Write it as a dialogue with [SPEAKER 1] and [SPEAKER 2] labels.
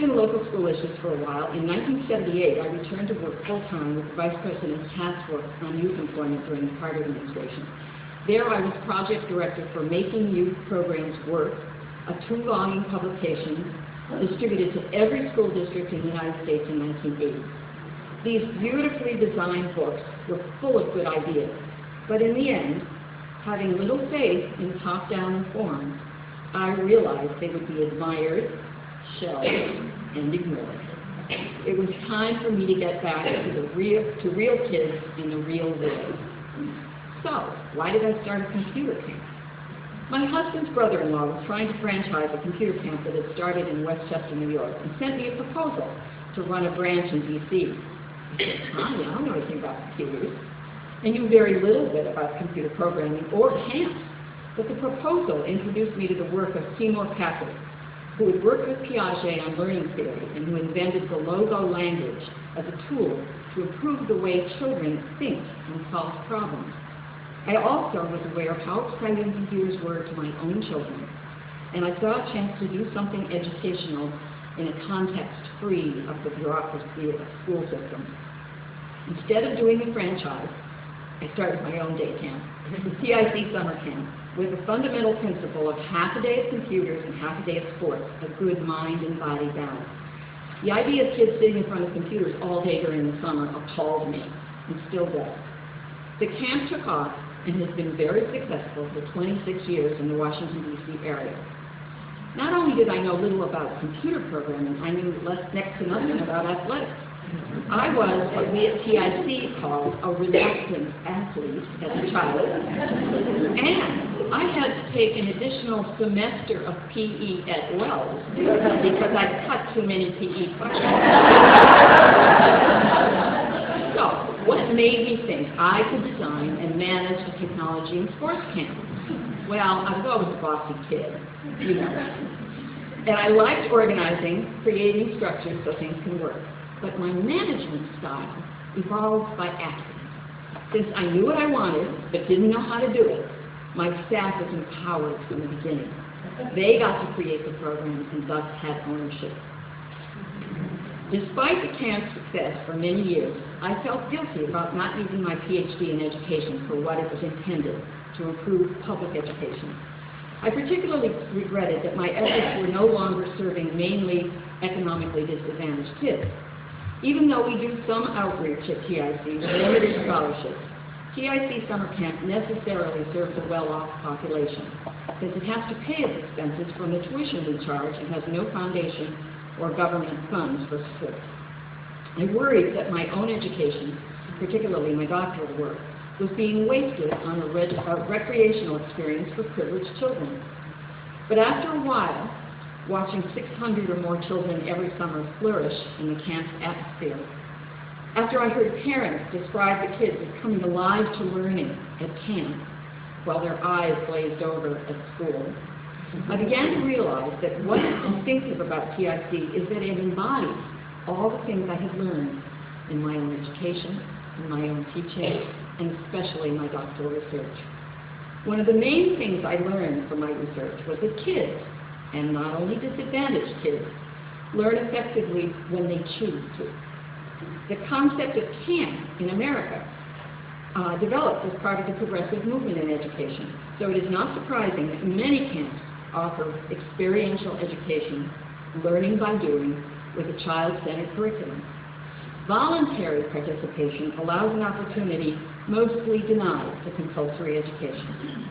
[SPEAKER 1] in local school issues for a while. In 1978, I returned to work full-time with the Vice President's Task Force on Youth Employment during the Carter administration. There I was project director for Making Youth Programs Work, a 2-volume publication distributed to every school district in the United States in 1980. These beautifully designed books were full of good ideas, but in the end, having little faith in top-down reform, I realized they would be admired, shelved, and ignored. It was time for me to get back to real kids in the real world. So, why did I start a computer camp? My husband's brother-in-law was trying to franchise a computer camp that had started in Westchester, New York, and sent me a proposal to run a branch in D.C. I said, Tanya, I don't know anything about computers. I knew very little bit about computer programming or camps, but the proposal introduced me to the work of Seymour Papert, who had worked with Piaget on learning theory and who invented the logo language as a tool to improve the way children think and solve problems. I also was aware of how exciting computers were to my own children, and I saw a chance to do something educational in a context free of the bureaucracy of the school system. Instead of doing a franchise, I started my own day camp, the TIC summer camp, with a fundamental principle of half a day of computers and half a day of sports, a good mind and body balance. The idea of kids sitting in front of computers all day during the summer appalled me, and still does. The camp took off and has been very successful for 26 years in the Washington, D.C. area. Not only did I know little about computer programming, I knew next to nothing about athletics. I was what we at TIC called a reluctant athlete as a child, and I had to take an additional semester of PE at Wells because I cut too many PE classes. So, what made me think I could design and manage a technology and sports camp? Well, I was always a bossy kid, you know. And I liked organizing, creating structures so things can work. But my management style evolved by accident. Since I knew what I wanted, but didn't know how to do it, my staff was empowered from the beginning. They got to create the programs and thus had ownership. Despite the camp's success for many years, I felt guilty about not using my PhD in education for what it was intended, to improve public education. I particularly regretted that my efforts were no longer serving mainly economically disadvantaged kids. Even though we do some outreach at TIC with limited scholarships, TIC Summer Camp necessarily serves a well-off population, because it has to pay its expenses from the tuition we charge and has no foundation or government funds for support. I worried that my own education, particularly my doctoral work, was being wasted on a recreational experience for privileged children. But after a while, watching 600 or more children every summer flourish in the camp's atmosphere, after I heard parents describe the kids as coming alive to learning at camp while their eyes glazed over at school, I began to realize that what is distinctive about TIC is that it embodies all the things I had learned in my own education, in my own teaching, and especially my doctoral research. One of the main things I learned from my research was that kids, and not only disadvantaged kids, learn effectively when they choose to. The concept of camp in America developed as part of the progressive movement in education, so it is not surprising that many camps offer experiential education, learning by doing, with a child-centered curriculum. Voluntary participation allows an opportunity mostly denied to compulsory education.